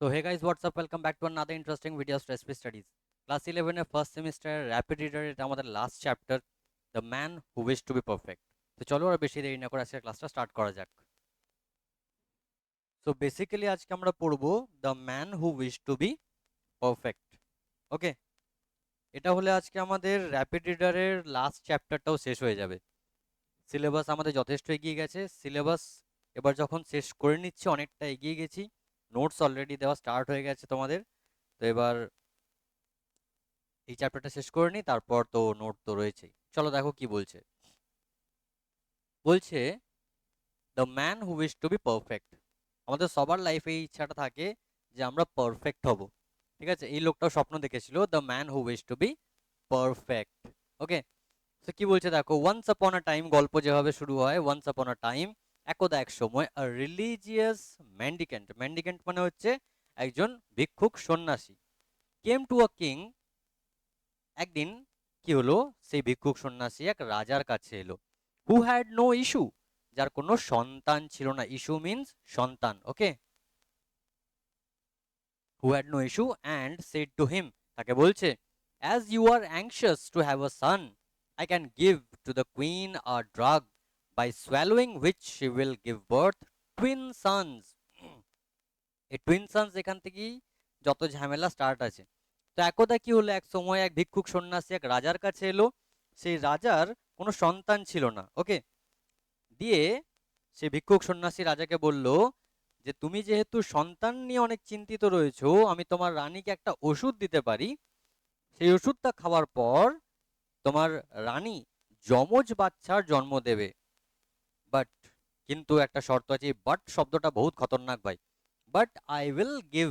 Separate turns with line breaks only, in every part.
So hey guys, what's up? Welcome back to another interesting video of stress-free studies. Class 11 এর first semester rapid reader এটা আমাদের last chapter the man who wish to be perfect. তো চলো আর বেশি দেরি না করে আজকে ক্লাসটা স্টার্ট করা যাক। সো বেসিক্যালি আজকে আমরা পড়বো the man who wish to be perfect. Okay, এটা হলে আজকে আমাদের র্যাপিড রিডারের লাস্ট চ্যাপ্টারটাও শেষ হয়ে যাবে। সিলেবাস আমাদের যথেষ্ট এগিয়ে গেছে। সিলেবাস এবার যখন শেষ করে নিচ্ছি অনেকটা এগিয়ে গেছি। নোটস অলরেডি দেওয়া স্টার্ট হয়ে গেছে তোমাদের। তো এবার এই চ্যাপ্টারটা শেষ করে নিই, তারপর তো নোট তো রয়েছেই। চলো দেখো কি বলছে। বলছে the man who wish to be perfect. আমাদের সবার লাইফে এই ইচ্ছাটা থাকে যে আমরা পারফেক্ট হব। ঠিক আছে, এই লোকটাও স্বপ্ন দেখেছিল the man who wish to be perfect. Okay, তো কি বলছে দেখো, ওয়ান্স আপন আ টাইম, গল্প যেভাবে শুরু হয়, ওয়ান্স আপন আ টাইম, একদা এক সময়, আ রিলিজিয়াস মেন্ডিকেন্ট, মেন্ডিকেন্ট মানে হচ্ছে একজন ভিক্ষুক সন্ন্যাসী, কেম টু আ কিং, একদিন কি হলো, সেই ভিক্ষুক সন্ন্যাসী এক রাজার কাছে এলো, হু হ্যাড নো ইস্যু, যার কোনো সন্তান ছিল না। ইস্যু মিন্স সন্তান। Okay, who had no issue and said to him, তাকে বলছে, as you are anxious to have a son, I can give to the queen a drug by swallowing which she will give birth twin sons. এই twin sons এখান থেকেই যত ঝামেলা start আছে। তো একদা কি হলো, এক সময় এক ভিক্ষুক সন্ন্যাসী এক রাজার কাছে এলো, সেই রাজার কোনো সন্তান ছিল না। ওকে, দিয়ে সে ভিক্ষুক সন্ন্যাসী রাজাকে বলল যে তুমি যেহেতু সন্তান নিয়ে অনেক চিন্তিত রয়েছো, আমি তোমার রানীকে একটা ওষুধ দিতে পারি। সেই ওষুধটা খাওয়ার পর তোমার রানী যমজ বাচ্চার জন্ম দেবে। বাট, কিন্তু একটা শর্ত আছে। বাট শব্দটা বহুত খতরনাক ভাই। But I will give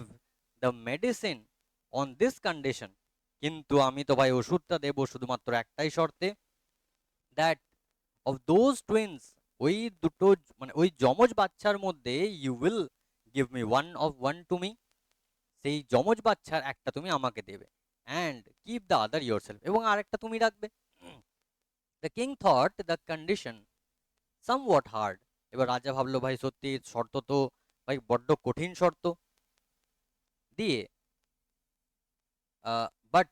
the medicine on this condition, কিন্তু আমি তো ভাই ওষুধটা দেবো শুধুমাত্র একটাই শর্তে, দ্যাট অফ দোজ টুইন্স, ওই দুটো মানে ওই যমজ বাচ্চার মধ্যে, you will give me one to me, সেই যমজ বাচ্চার একটা তুমি আমাকে দেবে, and keep the other yourself, এবং আরেকটা তুমি রাখবে। The king thought the condition somewhat hard. এবার রাজা ভাবলো ভাই সত্যি শর্ত তো ভাই বড্ড কঠিন শর্ত। দিয়ে but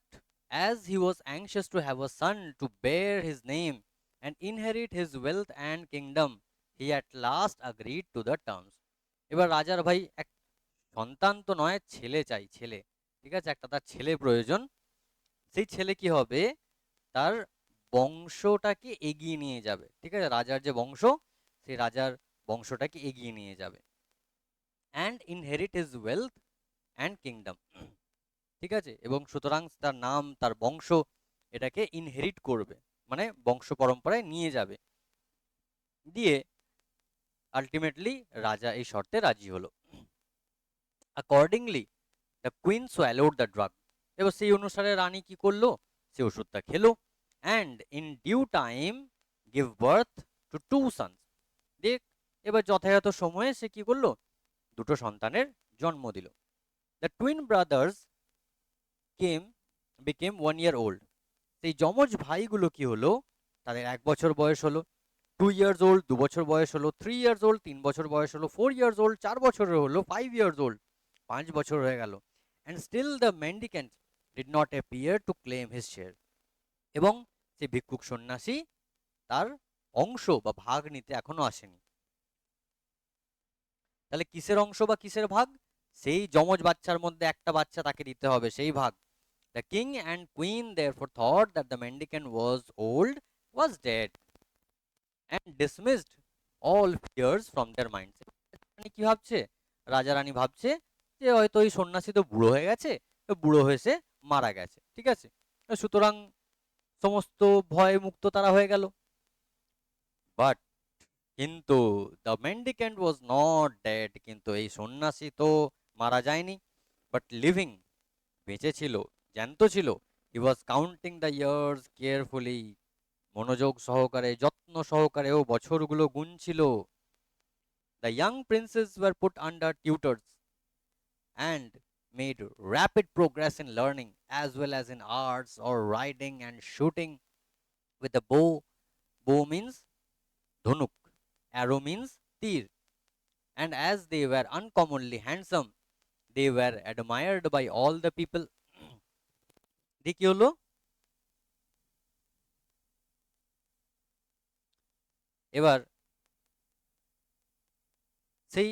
as he was anxious to have a son to bear his name and inherit his wealth and kingdom, he at last agreed to the terms. এবার রাজার ভাই এক সন্তান তো নয়, ছেলে চাই, ছেলে। ঠিক আছে, একটা তার ছেলে প্রয়োজন। সেই ছেলে কি হবে, তার বংশটাকে এগিয়ে নিয়ে যাবে। ঠিক আছে, রাজার যে বংশ, সেই রাজার বংশটাকে এগিয়ে নিয়ে যাবে, and inherit his wealth and kingdom. ঠিক আছে, এবং সুতরাং তার নাম, তার বংশ এটাকে ইনহেরিট করবে, মানে বংশ পরম্পরায় নিয়ে যাবে। দিয়ে আলটিমেটলি রাজা এই শর্তে রাজি হলো। Accordingly the queen swallowed the drug. এবার সেই অনুসারে রানী কি করলো, সে ওষুধটা খেলো, and in due time give birth to two sons. দেখ, এবার যথাযথ সময়ে সে কি করলো, দুটো সন্তানের জন্ম দিল। The twin brothers came became 1 year old। সেই যমজ ভাইগুলো কি হলো, তাদের 1 বছর বয়স হলো। 2 years old 2 বছর বয়স হলো। 3 years old 3 বছর বয়স হলো। 4 years old 4 বছরের হলো। 5 years old 5 বছর হয়ে গেল। And still the mendicant did not appear to claim his share. এবং সেই ভিক্ষুক সন্ন্যাসী তার অংশ বা ভাগ নিতে এখনো আসেনি। তাহলে কিসের অংশ বা কিসের ভাগ? সেই যমজ বাচ্চার মধ্যে একটা বাচ্চা তাকে দিতে হবে, সেই ভাগ। The king and queen therefore thought that the mendicant was old, was dead, and dismissed all fears from their minds. রানী কি ভাবছে, রাজা রানী ভাবছে যে হয়তো ওই সন্ন্যাসী তো বুড়ো হয়ে গেছে, তো বুড়ো হয়ে সে মারা গেছে। ঠিক আছে, সুতরাং সমস্ত ভয় মুক্ত তারা হয়ে গেল। বাট, কিন্তু দ্য মেন্ডিক্যান্ট ওয়াজ নট ডেড, কিন্তু এই সন্ন্যাসী তো মারা যায়নি, বাট লিভিং, বেঁচে ছিল, জ্যান্ত ছিল। He was counting the years carefully, মনোযোগ সহকারে, যত্ন সহকারে ও বছরগুলো গুনছিল। The young princes were put under tutors and made rapid progress in learning as well as in arts or riding and shooting with a bow. Bow means dhunuk, arrow means tir. And as they were uncommonly handsome, They were admired by all the people. দিয়ে কি হলো? এবার সেই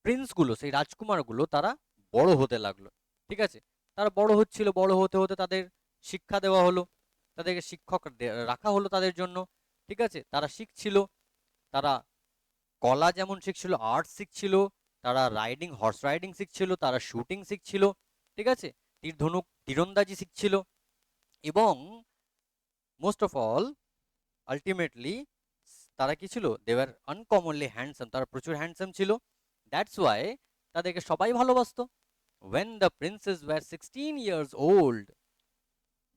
প্রিন্সগুলো, সেই রাজকুমারগুলো তারা বড় হতে লাগলো। ঠিক আছে, তারা বড় হচ্ছিল, বড় হতে হতে তাদের শিক্ষা দেওয়া হলো, তাদেরকে শিক্ষক রাখা হলো তাদের জন্য। ঠিক আছে, তারা শিখছিল, তারা কলা যেমন শিখছিল, আর্ট শিখছিল, তারা রাইডিং, হর্স রাইডিং শিখছিল, তারা শুটিং শিখছিল। ঠিক আছে, তীর ধনুক তীরন্দাজি শিখছিল, এবং মোস্ট অফ অল আলটিমেটলি তারা কি ছিল, দে ওয়ার আনকমনলি হ্যান্ডসাম, তারা প্রচুর হ্যান্ডসাম ছিল। দ্যাটস ওয়াই তাদেরকে সবাই ভালোবাসতো। when the princes were 16 years old,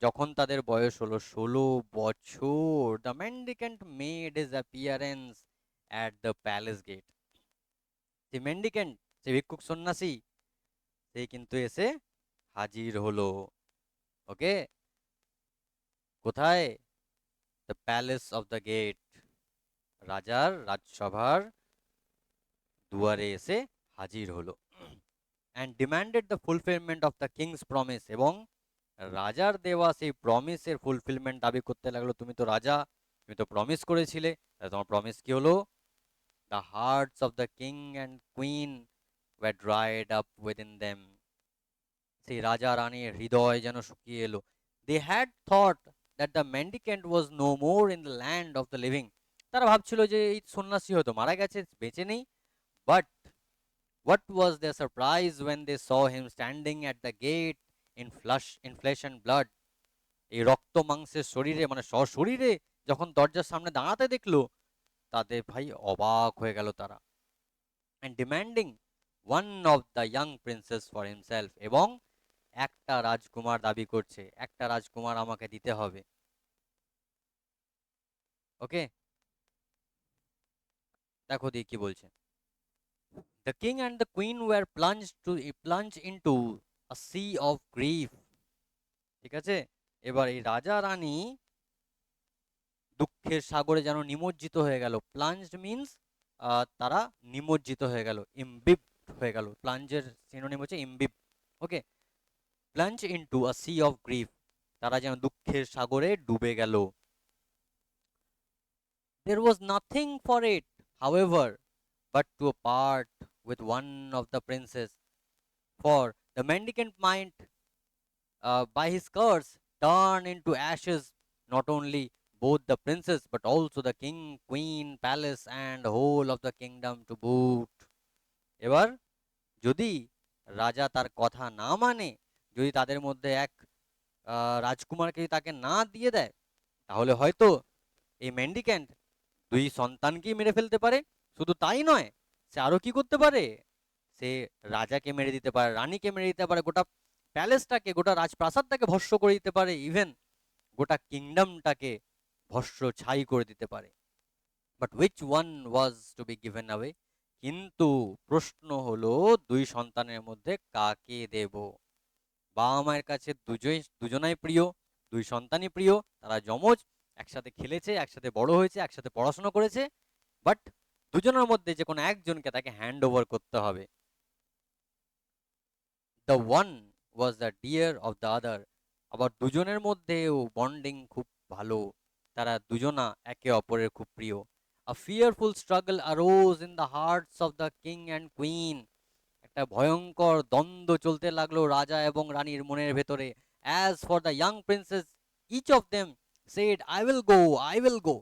যখন তাদের বয়স হলো 16 বছর, the mendicant made his appearance at the palace gate. যে মেন্ডিকেন্ট, যে ভিক্ষুক সন্ন্যাসী, সে কিন্তু এসে হাজির হলো। ওকে, কোথায়? The palace of the gate, রাজার রাজসভার দুয়ারে এসে হাজির হলো। And demanded the fulfilment of the king's promise, এবং রাজার দেওয়া সেই প্রমিসের ফুলফিলমেন্ট দাবি করতে লাগলো। তুমি তো রাজা, তুমি তো প্রমিস করেছিলে, তোমার প্রমিস কি হলো? The hearts of the king and queen were dried up within them, সেই রাজা রানীর হৃদয় যেন শুকিয়ে এলো। They had thought that the mendicant was no more in the land of the living, তারা ভাবছিল যে এই সন্ন্যাসী হয়তো মারা গেছে, বেঁচে নেই। But what was their surprise when they saw him standing at the gate in flesh and blood, এই রক্ত মাংসের শরীরে, মানে সশরীরে যখন দরজার সামনে দাঁড়াতে দেখলো, তাদের ভাই অবাক হয়ে গেল তারা। and demanding one of the young princes for himself, এবং একটা রাজকুমার দাবি করছে, একটা রাজকুমার আমাকে দিতে হবে। ওকে, দেখো দিয়ে কি বলছে। The king and the queen were plunged into a sea of grief. ঠিক আছে, এবার এই রাজা রানী দুঃখের সাগরে যেন নিমজ্জিত হয়ে গেল। প্লাঞ্জড মিন্স তারা নিমজ্জিত হয়ে গেল, ইমবিব হয়ে গেল। প্লাঞ্জের সিনোনিম হচ্ছে imbibe. Okay, plunge into a sea of grief, তারা যেন দুঃখের সাগরে ডুবে গেল। There was nothing for it, however, but to part with one of the princes, for the mendicant might, by his curse, turn into ashes not only both the princes but also the king, queen, palace, and whole of the kingdom to boot. এবার যদি রাজা তার কথা না মানে, যদি তাদের মধ্যে এক রাজকুমারকে যদি তাকে না দিয়ে দেয়, তাহলে হয়তো এই মেন্ডিক্যান্ট দুই সন্তানকেই মেরে ফেলতে পারে। শুধু তাই নয়, সে আরো কি করতে পারে, সে রাজাকে মেরে দিতে পারে, রানীকে মেরে দিতে পারে, গোটা প্যালেসটাকে, গোটা রাজপ্রাসাদটাকে ভস্ম করে দিতে পারে, ইভেন গোটা কিংডমটাকে ভস্ম ছাই করে দিতে পারে। But which one was to be given away, কিন্তু প্রশ্ন হলো দুই সন্তানের মধ্যে কাকে দেব? বাবা মায়ের কাছে দুজনাই প্রিয়, দুই সন্তানই প্রিয়, তারা যমজ, একসাথে খেলেছে, একসাথে বড় হয়েছে, একসাথে পড়াশোনা করেছে। বাট দুজনের মধ্যে যে কোনো একজনকে তাকে হ্যান্ড ওভার করতে হবে। The one was the dear of the other, আবার দুজনের মধ্যেও বন্ডিং খুব ভালো, তারা দুজনা একে অপরের খুব প্রিয়। A fearful struggle arose in the hearts of the king and queen, একটা ভয়ঙ্কর দ্বন্দ্ব চলতে লাগলো রাজা এবং রানীর মনের ভেতরে। As for the young princess, each of them said I will go, I will go,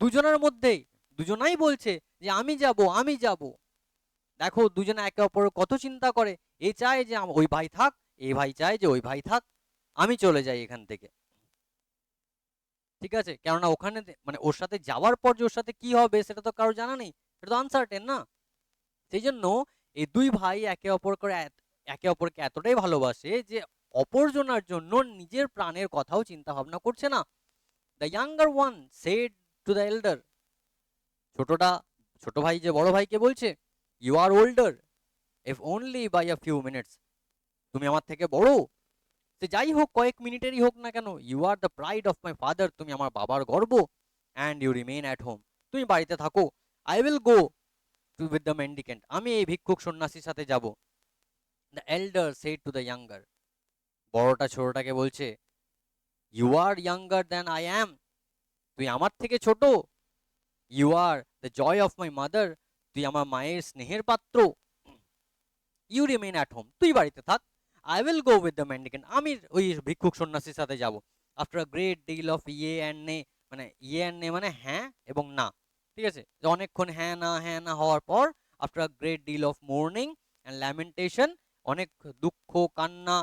দুজনের মধ্যেই দুজনাই বলছে যে আমি যাব, আমি যাব। দেখো দুজনে একে অপরের কত চিন্তা করে, এ চায় যে ওই ভাই থাক, এই ভাই চায় যে ওই ভাই থাক, আমি চলে যাই এখান থেকে। ঠিক আছে, কেননা ওখানে মানে ওর সাথে যাওয়ার পর যে ওর সাথে কি হবে সেটা তো কারো জানা নেই, সেটা তো আনসার্টেন না। সেই জন্য এই দুই ভাই একে অপরকে এতটাই ভালোবাসে যে অপরজনার জন্য নিজের প্রাণের কথাও চিন্তা ভাবনা করছে না। The younger one said to the elder, ছোটটা, ছোট ভাই যে বড় ভাইকে বলছে, you are older if only by a few minutes, তুমি আমার থেকে বড়, সে যাই হোক কয়েক মিনিটেরই হোক না কেন, you are the pride of my father, তুমি আমার বাবার গর্ব, and you remain at home, তুমি বাড়িতে থাকো। I will go to with the mendicant, আমি এই ভিক্ষুক সন্ন্যাসীর সাথে যাব। The elder said to the younger, বড়টা ছোটটাকে বলছে, you are younger than I am, তুই আমার থেকে ছোট। You are the joy of my mother, তুই আমার মায়ের স্নেহের পাত্র। ইউ রিমেইন অ্যাট হোম, তুই বাড়িতে থাক। I will go with the mendicant, আমি ওই ভিক্ষুক সন্ন্যাসীর সাথে যাব। After a great deal of yea and nay, মানে ইয়ে অ্যান্ড নে মানে হ্যাঁ এবং না, ঠিক আছে, যে অনেকক্ষণ হ্যাঁ না হওয়ার পর, after a great deal of mourning and lamentation, অনেক দুঃখ কান্না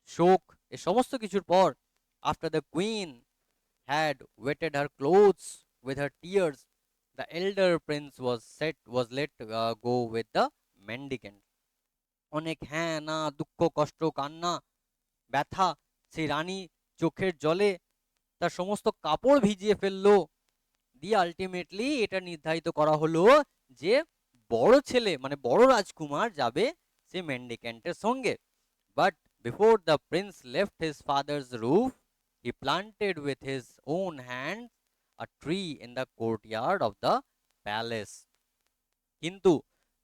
শোক এ সমস্ত কিছুর পর, after the queen had wetted her clothes with her tears, the elder prince was let go with the mendicant. অনেক হ্যাঁ না দুঃখ কষ্ট কান্না ব্যথা, সেই রানী চোখের জলে তার সমস্ত কাপড় ভিজিয়ে ফেললো, দিয়ে আলটিমেটলি এটা নির্ধারিত করা হলো যে বড় ছেলে মানে বড় রাজকুমার যাবে সে মেন্ডিক্যান্টের সঙ্গে। But before the prince left his father's roof, he planted with his own hand a tree in the courtyard of the palace. কিন্তু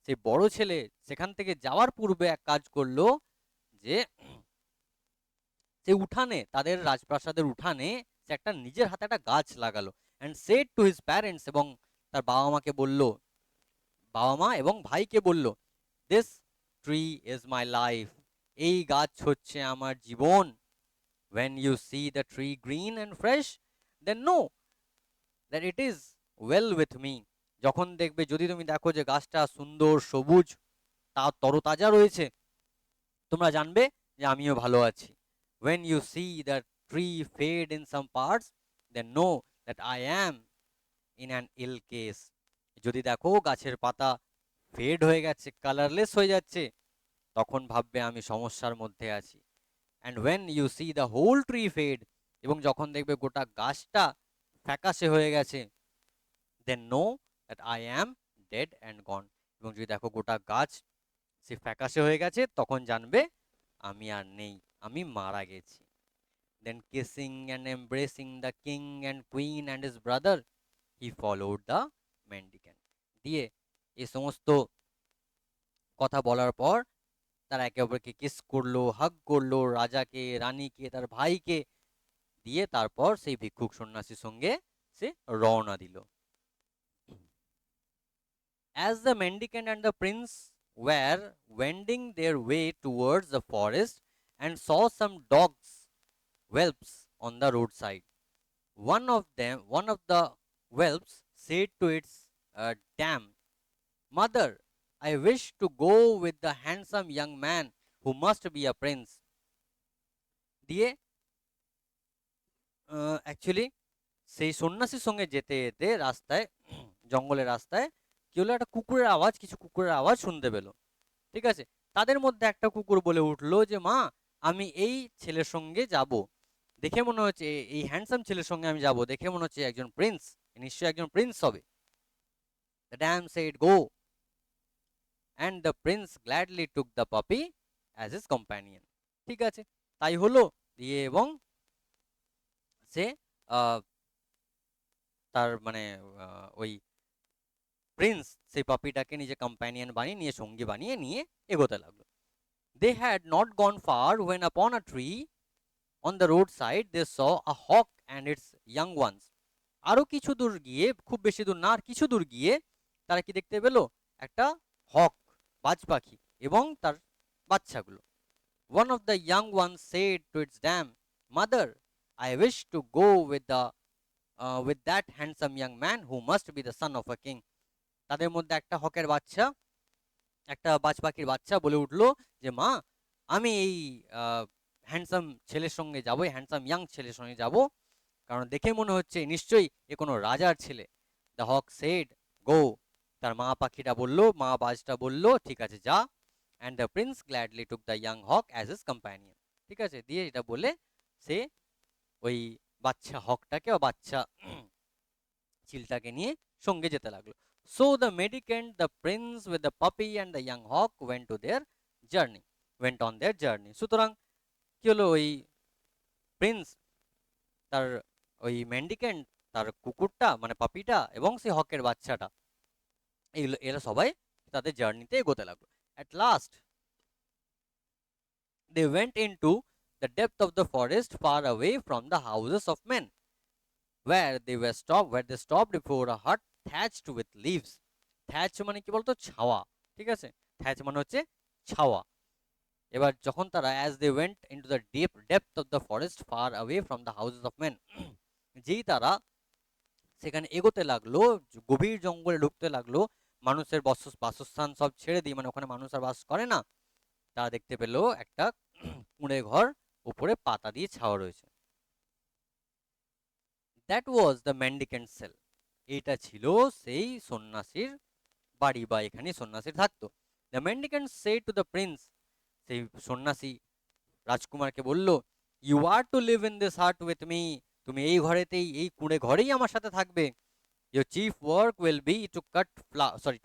সে বড় ছেলে সেখান থেকে যাওয়ার পূর্বে এক কাজ করলো, যে সে উঠানে, তাদের রাজপ্রাসাদের উঠানে সে একটা নিজের হাতে একটা গাছ লাগালো, and said to his parents, এবং তার বাবা মাকে বলল, বাবা মা এবং ভাইকে বলল, this tree is my life, এই গাছ হচ্ছে আমার জীবন। when you see the tree green and fresh, then know that it is well with me, যখন দেখবে, যদি তুমি দেখো যে গাছটা সুন্দর সবুজ তা তরতাজা রয়েছে, তোমরা জানবে যে আমিও ভালো আছি। when you see the tree fade in some parts, then know that I am in an ill case, যদি দেখো গাছের পাতা ফেড হয়ে গেছে, কালারলেস হয়ে যাচ্ছে, তখন ভাববে আমি সমস্যার মধ্যে আছি। and when you see the whole tree fade, এবং যখন দেখবে গোটা গাছটা ফ্যাকাশে হয়ে গেছে, then know that I am dead and gone, এবং যদি দেখো গোটা গাছ সে ফ্যাকাশে হয়ে গেছে, তখন জানবে আমি আর নেই, আমি মারা গেছি। then kissing and embracing the king and queen and his brother, he followed the mendicant, দিয়ে এই সমস্ত কথা বলার পর তারা একে অপরকে কিস করলো, হাগ করলো, রাজাকে রানীকে তার ভাইকে, দিয়ে তারপর সেই ভিক্ষুক সন্ন্যাসীর সঙ্গে সে রওনা দিল। As the mendicant and the prince were wending their way towards the forest and saw some dogs whelps on the roadside, one of the whelps said to its dam, mother, I wish to go with the handsome young man who must be a prince. দিয়ে actually সেই সন্ন্যাসীর সঙ্গে যেতে যেতে রাস্তায়, জঙ্গলের রাস্তায় কি হলো, একটা কুকুরের আওয়াজ, কিছু কুকুরের আওয়াজ শুনতে পেলো, ঠিক আছে। তাদের মধ্যে একটা কুকুর বলে উঠলো যে মা, আমি এই ছেলের সঙ্গে যাব, দেখে মনে হচ্ছে এই হ্যান্ডসাম ছেলের সঙ্গে আমি যাব, দেখে মনে হচ্ছে একজন প্রিন্স, নিশ্চয়ই একজন প্রিন্স হবে। The dam said go, and the prince gladly took the puppy as his companion, ঠিক আছে, তাই হলো। দিয়ে এবং সে আহ, তার মানে ওই প্রিন্স সেই পাপিটাকে নিজে কম্প্যানিয়ন বানিয়ে নিয়ে, সঙ্গী বানিয়ে নিয়ে এগোতে লাগলো। They had not gone far when upon a tree on the roadside they saw a hawk and its young ones. আরো কিছু দূর গিয়ে, খুব বেশি দূর না, আর কিছু দূর গিয়ে তারা কি দেখতে পেলো, একটা হক, বাজ পাখি এবং তার বাচ্চাগুলো। One of the young ones said to its dam, mother, I wish to go with that handsome young man who must be the son of a king. তাদের মধ্যে একটা হকের বাচ্চা, একটা বাজ পাখির বাচ্চা বলে উঠলো যে মা, আমি এই হ্যান্ডসাম ছেলের সঙ্গে যাবো, হ্যান্ডসাম ইয়াং ছেলের সঙ্গে যাব, কারণ দেখে মনে হচ্ছে নিশ্চয়ই এ কোনো রাজার ছেলে। দ্য হক সেড গো, তার মা পাখিটা বললো, মা বাজটা বললো ঠিক আছে যা। And the prince gladly took the young hawk as his companion, ঠিক আছে, দিয়ে এটা বলে সে ওই বাচ্চা হকটাকে বা বাচ্চা চিলটাকে নিয়ে সঙ্গে যেতে লাগলো। So the mendicant, the prince with the puppy and the young hawk went on their journey. সুতরাং কি হলো, ওই প্রিন্স, তার ওই মেন্ডিকেন্ট, তার কুকুরটা মানে পাপিটা এবং সেই হকের বাচ্চাটা, এগুলো এরা সবাই তাদের জার্নিতে এগোতে লাগলো। At last They went into the depth of the forest far away from the houses of men, where they stopped before a hut thatched with leaves. Thatch মানে কি বলতো, ছাওয়া, ঠিক আছে, thatch মানে হচ্ছে ছাওয়া। এবার যখন তারা as they went into the deep depth of the forest far away from the houses of men, যেই তারা সেখানে এগোতে লাগলো, গভীর জঙ্গলে ঢুকতে লাগলো, মানুষের বাসস্থান সব ছেড়ে দিয়ে, মানে ওখানে মানুষ আর বাস করে না, তারা দেখতে পেল একটা কুঁড়ে ঘর, উপরে পাতা দিয়ে ছাওয়া রয়েছে। That was the mendicant cell. এটা ছিল সেই সন্ন্যাসীর বাড়ি, বা এখানে সন্ন্যাসী থাকতো। The mendicant said to the prince, সেই সন্ন্যাসী রাজকুমারকে বলল, you are to live in this hut with me, তুমি এই ঘরেতেই, এই কুঁড়ে ঘরেই আমার সাথে থাকবে। Your chief work will be to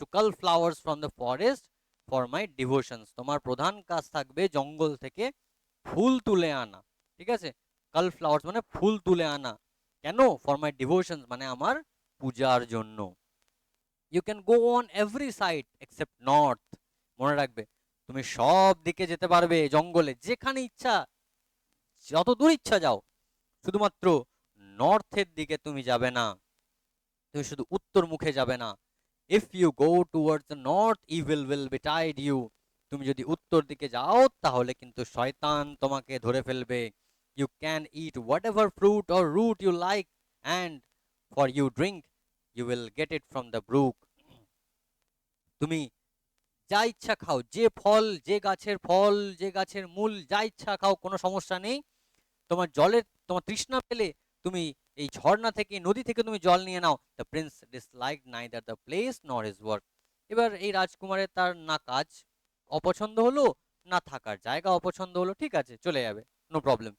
to cull flowers from the forest for my devotions, তোমার প্রধান কাজ থাকবে জঙ্গল থেকে ফুল তুলে আনা, ঠিক আছে, কাল ফ্লাওয়ার্স মানে ফুল তুলে আনা, কেন, ফর মাই ডিভোশনস মানে আমার পূজার জন্য। You can go on every side except north, মনে রাখবে তুমি সব দিকে যেতে পারবে জঙ্গলে, যেখানে ইচ্ছা, যত দূর ইচ্ছা যাও, শুধুমাত্র নর্থের দিকে তুমি যাবে না, তুমি শুধু উত্তর মুখে যাবে না। If you go towards the north evil will betide you, তুমি যদি উত্তর দিকে যাও তাহলে কিন্তু শয়তান তোমাকে ধরে ফেলবে। You can eat whatever fruit or root you like, and for you drink you will get it from the brook. তুমি যা ইচ্ছা খাও, যে ফল, যে গাছের ফল, যে গাছের মূল, যা ইচ্ছা খাও, কোনো সমস্যা নেই। তোমার জলের, তোমার তৃষ্ণা পেলে তুমি এই ঝর্ণা থেকে, নদী থেকে তুমি জল নিয়ে নাও। The prince dislike neither the place nor his work. এবার এই রাজকুমারের তার না কাজ অপছন্দ হলো, না থাকার জায়গা অপছন্দ হলো, ঠিক আছে চলে যাবে, no problem.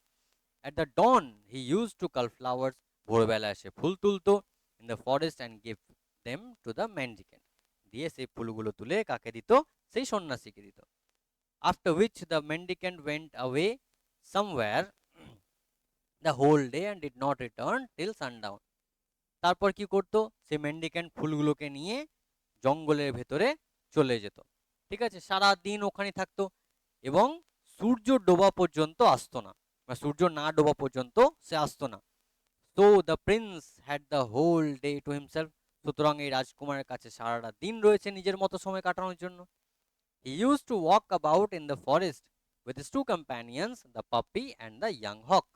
At the dawn he use to cull flowers, ভোরবেলা এসে ফুল তুলতো, in the forest and give them to the mendicant, দিয়ে সেই ফুলগুলো তুলে কাকে দিত, সেই সন্ন্যাসীকে দিত। After which the mendicant went away somewhere the whole day and did not return till sundown. তারপর কি করতো, সে মেন্ডিক্যান্ট ফুলগুলোকে নিয়ে জঙ্গলের ভেতরে চলে যেত, ঠিক আছে, সারা দিন ওখানে থাকতো, এবং সূর্য ডোবা পর্যন্ত আসতো না, বা সূর্য না ডোবা পর্যন্ত সে আসতো না। তো the prince had the whole day to himself, সুতরাং এই রাজকুমারের কাছে সারাটা দিন রয়েছে নিজের মতো সময় কাটানোর জন্য। He use to walk about in the forest with his two companions, the puppy and the young hawk.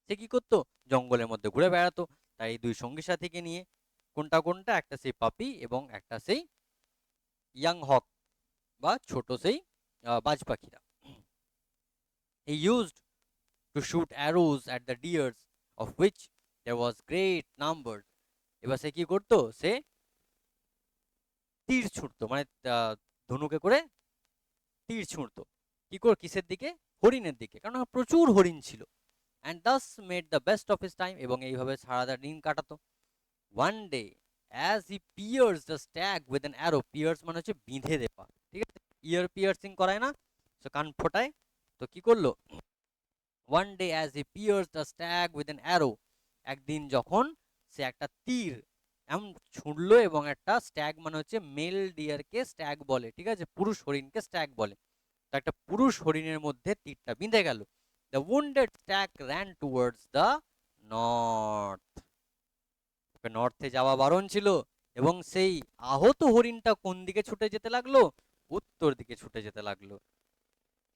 সে কি করতো, জঙ্গলের মধ্যে ঘুরে বেড়াতো তাই দুই সঙ্গী সাথীকে নিয়ে। কোনটা কোনটা, একটা সেই পাপি এবং একটা সেই ইয়াং হক, বা ছোট সেই বাজ পাখিরা। He used to shoot arrows at the deers, of which there was great number. এবার সে কি করতো, সে তীর ছুটতো, মানে ধনুকে করে তীর ছুঁড়তো, কি করে, কিসের দিকে, হরিণের দিকে, কারণ প্রচুর হরিণ ছিল। And thus made the best of his time, এবং এইভাবে সারাটা দিন কাটাতো। One day, as he pierced the stag with an arrow, pierce মানে হচ্ছে বিঁধে দেওয়া, ঠিক আছে, ইয়ার পিয়ার্সিং করায় না, তো কান ফোটায়, তো কি করলো, one day as he pierced the stag with an arrow, একদিন যখন সে একটা তীর এমন ছুঁড়লো, এবং একটা স্ট্যাগ মানে হচ্ছে মেল ডিয়ারকে স্ট্যাগ বলে, ঠিক আছে, পুরুষ হরিণকে স্ট্যাগ বলে, তো একটা পুরুষ হরিণের মধ্যে তীরটা বিঁধে গেল। The wounded stag ran towards the north, নর্থে যাওয়া বারণ ছিল, এবং সেই আহত হরিণটা কোন দিকে ছুটে যেতে লাগলো, উত্তর দিকে ছুটে যেতে লাগলো।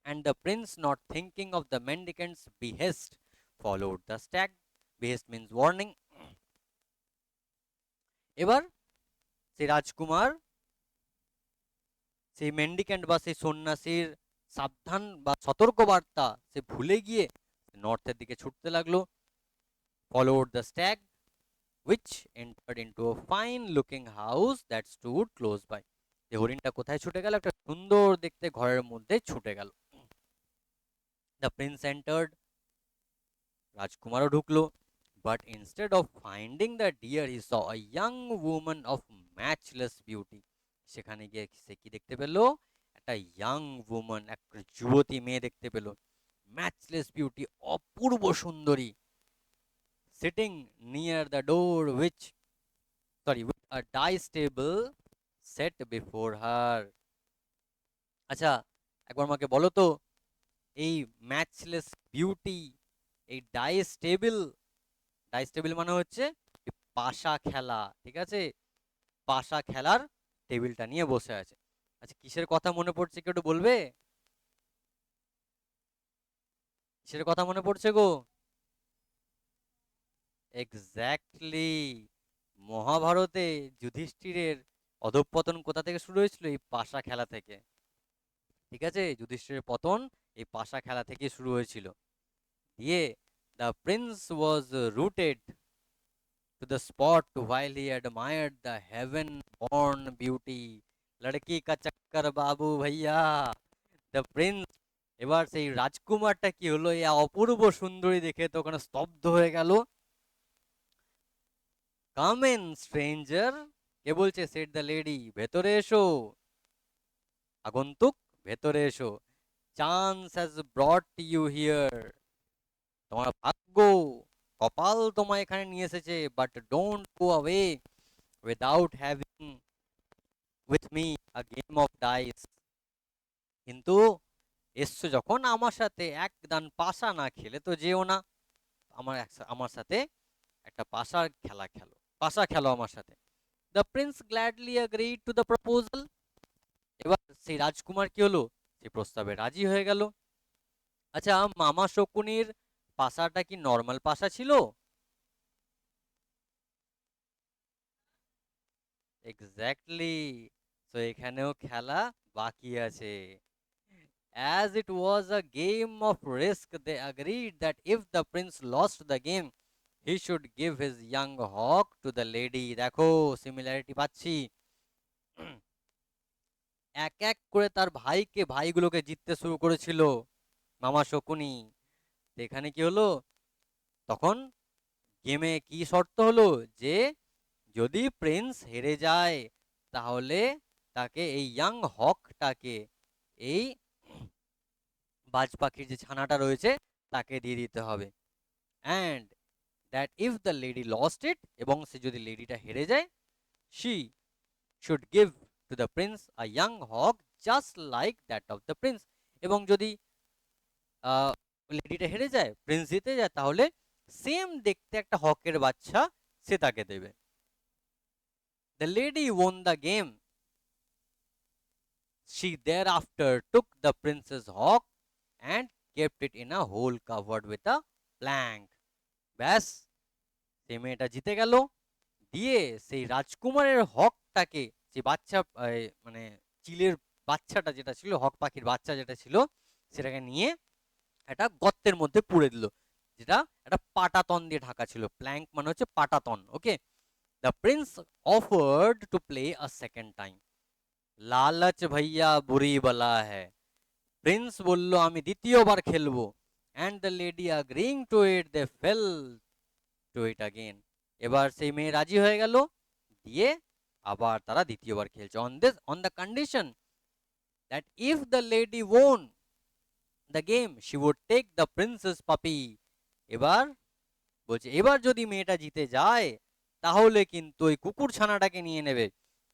And the prince, not thinking of the mendicant's behest, followed the stag. Behest means warning. এবার সেই রাজকুমার সেই মেন্ডিক্যান্ট বা সেই সন্ন্যাসীর সাবধান বা সতর্ক বার্তা সে ভুলে গিয়ে নর্থের দিকে ছুটতে লাগলো। Followed the stag, which entered into a fine looking house that stood close by. যে হরিণটা কোথায় ছুটে গেল, একটা সুন্দর দেখতে ঘরের মধ্যে ছুটে গেল। দ্য প্রিন্স এন্টার্ড, রাজকুমারও ঢুকলো, but instead of finding the deer he saw a young women of matchless beauty. সেখানে গিয়ে সে কি দেখতে পেল, একটা ইয়াং উমেন, একটা যুবতী মেয়ে দেখতে পেল, ম্যাচলেস বিউটি, অপূর্ব সুন্দরী, sitting near the door with a dice table set before her. আচ্ছা, একবার আমাকে বলো তো, এই ম্যাচলেস বিউটি, এই ডাইস টেবিল, ডাইস টেবিল মানে হচ্ছে এই পাশা খেলা, ঠিক আছে, পাশা খেলার টেবিলটা নিয়ে বসে আছে। আচ্ছা, কিসের কথা মনে পড়ছে কেউ একটু বলবে? কিসের কথা মনে পড়ছে গো? এক্স্যাক্টলি, মহাভারতে যুধিষ্ঠিরের অধঃপতন কোথা থেকে শুরু হয়েছিল? এই পাশা খেলা থেকে। ঠিক আছে, যুধিষ্ঠিরের পতন এই পাশা খেলা থেকে শুরু হয়েছিল। দিয়ে the Prince was rooted to the spot while he admired the heaven born beauty, লড়কি কা চক্কর বাবু ভাইয়া। দ্য প্রিন্স, এবার সেই রাজকুমারটা কি হলো, এই অপূর্ব সুন্দরী দেখে তো ওখানে স্তব্ধ হয়ে গেল। কাম ইন স্ট্রেঞ্জার, কে বলছে? সেড দ্য লেডি, ভেতরে এসো আগন্তুক, ভেতরে এসো। Chance has brought you here, তোমার ভাগ্য, কপাল তোমায় এখানে নিয়ে এসেছে, but don't go away without having with me a game of dice. কিন্তু এসছো যখন, আমার সাথে এক দান পাশা না খেলে তো যেও না। আমার সাথে একটা পাশার খেলা খেলো, পাশা খেলো আমার সাথে। The prince gladly agreed to the proposal, এবার সেই রাজকুমার কি হলো, সেই প্রস্তাবে রাজি হয়ে গেল। আচ্ছা, মামা শকুনির পাশাটা কি নর্মাল পাশা ছিল? এক্স্যাক্টলি, তো এখানেও খেলা বাকি আছে। As it was a game of risk, they agreed that if the prince lost the game, he should give his young hawk to the lady. দেখো সিমিলারিটি পাচ্ছি। এক এক করে তার ভাইগুলোকে জিততে শুরু করেছিল মামা শকুনি। তো এখানে কি হলো, তখন গেমে কি শর্ত হলো, যে যদি প্রিন্স হেরে যায় তাহলে তাকে এই ইয়াং হকটাকে, এই বাজ পাখির যে ছানাটা রয়েছে তাকে দিয়ে দিতে হবে। And that if the lady lost it, এবং সে যদি লেডিটা হেরে যায়, she should give to the prince a young hawk just like that of the prince, এবং যদি লেডিটা হেরে যায়, প্রিন্স জিতে যায়, তাহলে সেম দেখতে একটা হকের বাচ্চা সে তাকে দেবে। The lady won the game, she thereafter took the prince's hawk and kept it in a hole covered with a plank. ব্যাস, সেই মেয়েটা জিতে গেল। দিয়ে সেই রাজকুমারের হকটাকে, যে বাচ্চা, মানে চিলের বাচ্চাটা যেটা ছিল, হক পাখির বাচ্চা যেটা ছিল, সেটাকে নিয়ে একটা গর্তের মধ্যে পুরে দিল, যেটা একটা পাটাতন দিয়ে ঢাকা ছিল। প্ল্যাঙ্ক মানে হচ্ছে পাটাতন, okay. The prince offered to play a second time, লালচ ভাইয়া বুরি বালা হ্যায়। প্রিন্স বলল আমি দ্বিতীয়বার খেলবো। And the lady agreeing to it, they fell to it again. এবার সেই মেয়ে রাজি হয়ে গেল, দিয়ে আবার তারা দ্বিতীয়বার খেলছে, on the condition that if the lady won the game she would take the prince's puppy. এবার বলছে, এবার যদি মেয়েটা জিতে যায় তাহলে কিন্তু ওই কুকুর ছানাটাকে নিয়ে নেবে।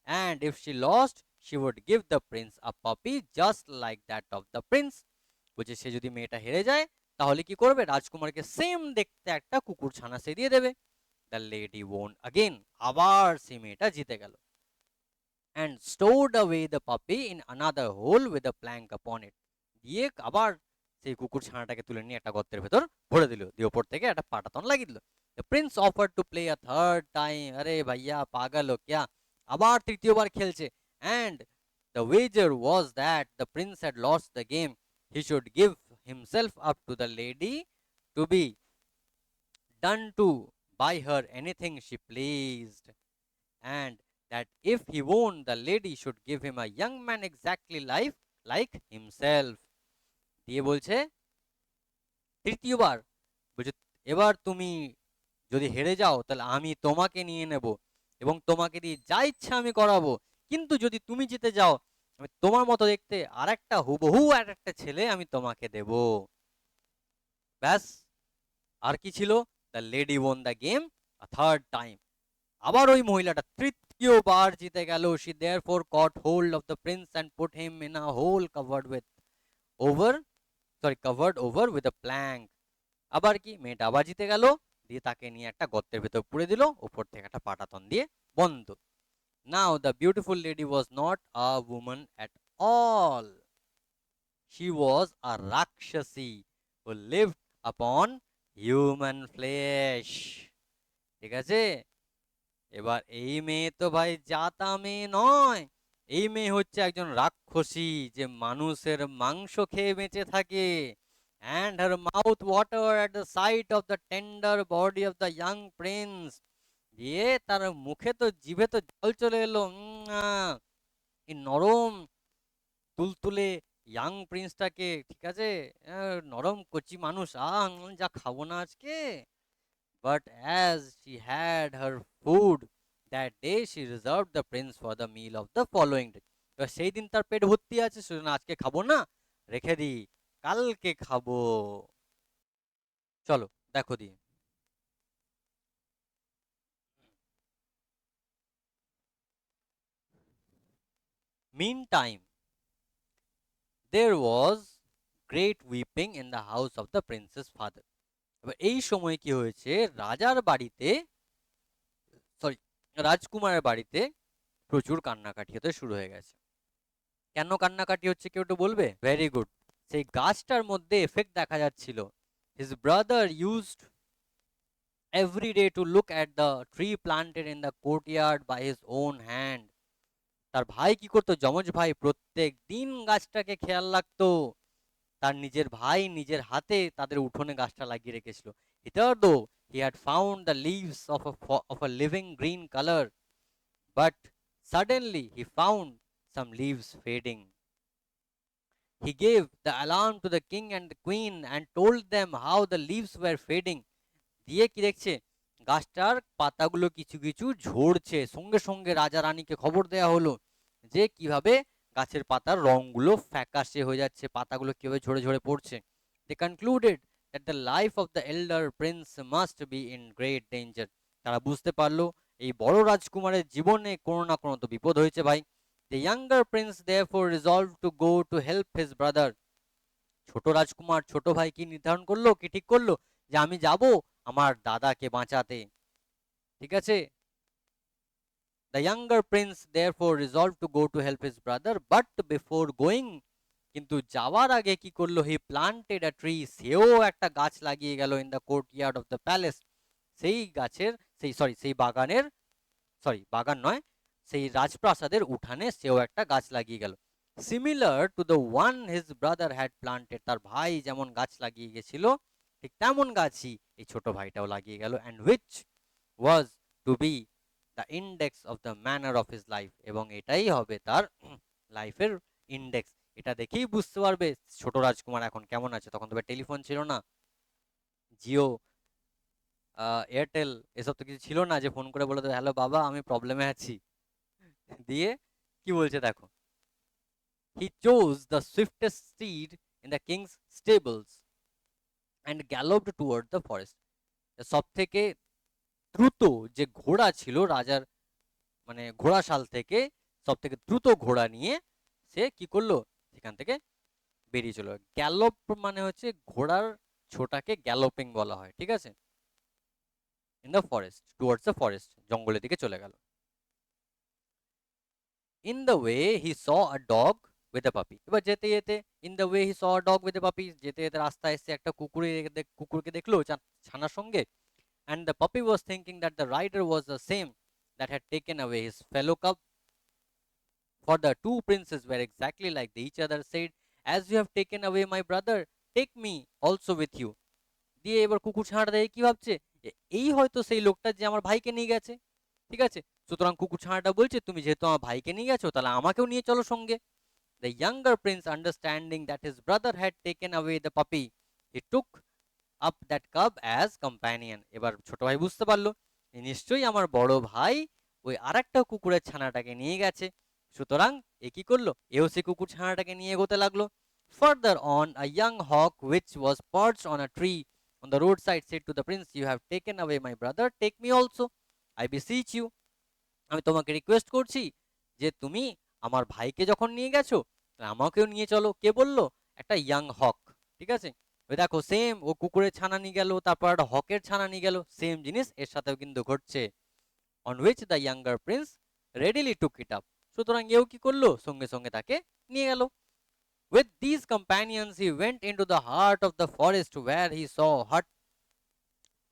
And if she lost she would give the prince a puppy just like that of the prince. বলছে সে যদি মেয়েটা হেরে যায় তাহলে কি করবে, রাজকুমারকে সেম দেখতে একটা কুকুর ছানা সে দিয়ে দেবে। দ্য লেডি ওন अगेन, আবার সে মেয়েটা জিতে গেল। And stored away the puppy in another hole with a plank upon it. দিয়ে আবার সেই কুকুর ছানাটাকে তুলে নিয়ে একটা গর্তের ভেতর ভরে দিল, দিয়ে ওপর থেকে একটা পাটাতন লাগিয়ে দিল। The prince offer to play a third time, আরে ভাইয়া পাগল হো ক্যা, আবার তৃতীয়বার খেলছে। And the wager was that the prince had lost the game, he should give himself up to the lady to be done to by her anything she pleased, and that if he won, the lady should give him a young man exactly like himself. দিয়ে বলছে তৃতীয়বার, বলছে এবার তুমি যদি হেরে যাও তাহলে আমি তোমাকে নিয়ে নেব এবং তোমাকে দিয়ে যা ইচ্ছা আমি করাবো, কিন্তু যদি তুমি জিতে যাও আমি তোমার মতো দেখতে আর একটা হুবহু আর একটা ছেলে আমি তোমাকে দেব। ব্যাস, আর কি ছিল, the lady won the game a third time, আবার ওই মহিলাটা তৃতীয়বার জিতে গেল। She therefore caught hold of the prince and put him in a hole covered with over sorry covered over with a plank. আবার কি মেয়েটা আবার জিতে গেল, দিয়ে তাকে নিয়ে একটা গর্তের ভেতর পুরে দিল, উপর থেকে একটা পাটাতন দিয়ে বন্ধ। Now the beautiful lady was not a woman at all. She was a rakshasi who lived upon human flesh. ঠিক আছে? এবার এই মেয়ে তো ভাই যা তা মেয়ে নয়। এই মেয়ে হচ্ছে একজন রাক্ষসী, যে মানুষের মাংস খেয়ে বেঁচে থাকে। And her mouth watered at the sight of the tender body of the young prince. দিয়ে তার মুখে তো জিভে তো জল চলে এলো। এই নরম তুলতুলে ইয়াং প্রিন্সটাকে, ঠিক আছে, নরম কচি মানুষ, যা খাবো না আজকে। But as she had her food that day, she reserved the Prince for the meal of the following day. এবার সেই দিন তার পেট ভর্তি আছে, সুতরাং আজকে খাবো না, রেখে দিই, কালকে খাবো। চলো দেখো দিয়ে। Meantime there was great weeping in the house of the prince's father. এবার এই সময় কি হয়েছে, রাজার বাড়িতে, সরি, রাজকুমারের বাড়িতে প্রচুর কান্নাকাটি হতে শুরু হয়ে গেছে। কেন কান্নাকাটি হচ্ছে কেউ একটু বলবে? ভেরি গুড, সেই গাছটার মধ্যে এফেক্ট দেখা যাচ্ছিল। His brother used every day to look at the tree planted in the courtyard by his own hand. তার ভাই কি করতো, যমজ ভাই প্রত্যেক দিন গাছটাকে খেয়াল রাখতো। তার নিজের ভাই নিজের হাতে তাদের উঠোনে গাছটা লাগিয়ে রেখেছিল। Hitherto he had found the leaves of a living green colour, but suddenly he found some leaves fading. He gave the alarm to the king and the queen and told them how the leaves were fading. দিয়ে কি দেখছে, গাছটার পাতাগুলো কিছু কিছু ঝরছে। সঙ্গে সঙ্গে রাজা রানীকে খবর দেয়া হলো যে কিভাবে গাছের পাতার রংগুলো ফ্যাকাশে হয়ে যাচ্ছে, পাতাগুলো কিভাবে ঝরে ঝরে পড়ছে। They concluded that the life of the elder prince must be in great danger. তারা বুঝতে পারলো এই বড় রাজকুমারের জীবনে কোনো না কোনো তো বিপদ হয়েছে ভাই। The younger prince therefore resolved to go to help his brother. ছোট রাজকুমার ছোট ভাই কি নির্ধারণ করলো, কি ঠিক করলো, যে আমি যাব আমার দাদাকে বাঁচাতে। ঠিক আছে? The younger prince therefore resolved to go to help his brother, but before going, কিন্তু যাওয়ার আগে কি করলো, হি প্লান্টেড আ ট্রি, সেও একটা গাছ লাগিয়ে গেল in the courtyard of the palace. সেই গাছের, সেই বাগানের, বাগান নয়, সেই রাজপ্রাসাদের উঠানে সেও একটা গাছ লাগিয়ে গেল। Similar to the one his brother had planted, তার ভাই যেমন গাছ লাগিয়ে গেছিল ঠিক তেমন গাছই এই ছোট ভাইটাও লাগিয়ে গেল। And which was to be the index of the manner of his life, এবং এটাই হবে তার লাইফের ইন্ডেক্স। এটা দেখেই বুঝতে পারবে ছোট রাজকুমার এখন কেমন আছে। তখন তো টেলিফোন ছিল না, জিও, এয়ারটেল, এসব তো কিছু ছিল না যে ফোন করে বলে দেবে হ্যালো বাবা আমি প্রবলেমে আছি। দিয়ে কি বলছে দেখো, he chose the swiftest steed in the king's stables and galloped toward the forest. সব থেকে দ্রুত যে ঘোড়া ছিল রাজার, মানে ঘোড়াশাল থেকে সব থেকে দ্রুত ঘোড়া নিয়ে সে কি করলো, সেখান থেকে বেরিয়ে চলো। গ্যালোপ মানে হচ্ছে ঘোড়ার ছোটাকে গ্যালোপিং বলা হয়, ঠিক আছে। In the forest, towards the forest, জঙ্গলের দিকে চলে গেল। In the way he saw a dog with a পাপি। এবার যেতে যেতে, in the way he saw a dog with a পাপি, যেতে যেতে রাস্তায় এসে একটা কুকুরকে দেখলো ছানার সঙ্গে। And the puppy was thinking that the rider was the same that had taken away his fellow cub. For the two princes were exactly like each other, said, as you have taken away my brother, take me also with you. দিয়ে এবার কুকুর ছানাটা দেখে কি ভাবছে, এই হয়তো সেই লোকটা যে আমার ভাইকে নিয়ে গেছে। ঠিক আছে, সুতরাং কুকুর ছানাটা বলছে তুমি যেহেতু আমার ভাইকে নিয়ে গেছো তাহলে আমাকেও নিয়ে চলো সঙ্গে। The younger prince, understanding that his brother had taken away the puppy, he took up that cub as companion. এবার ছোট ভাই বুঝতে পারলো নিশ্চয়ই আমার বড় ভাই ওই আরেকটা কুকুরের ছানাটাকে নিয়ে গেছে, সুতরাং এ কি করলো, এও সে কুকুর ছানাটাকে নিয়ে এগোতে লাগলো। Further on, a young hawk which was perched on a tree on the roadside said to the prince, you have taken away my brother, take me also, I beseech you. আমি তোমাকে রিকোয়েস্ট করছি যে তুমি আমার ভাইকে যখন নিয়ে গেছো আমাকেও নিয়ে চলো। কে বললো? একটা ইয়াং হক। ঠিক আছে? ওই দেখো সেম, ও কুকুরের ছানা নিয়ে গেল, তারপর একটা হকের ছানা নিয়ে গেল, সেম জিনিস এর সাথেও কিন্তু ঘটছে। On which the younger Prince readily took it up, সুতরাং এও কি করলো, সঙ্গে সঙ্গে তাকে নিয়ে গেল। With these companions he went into the heart of the forest where he saw a hut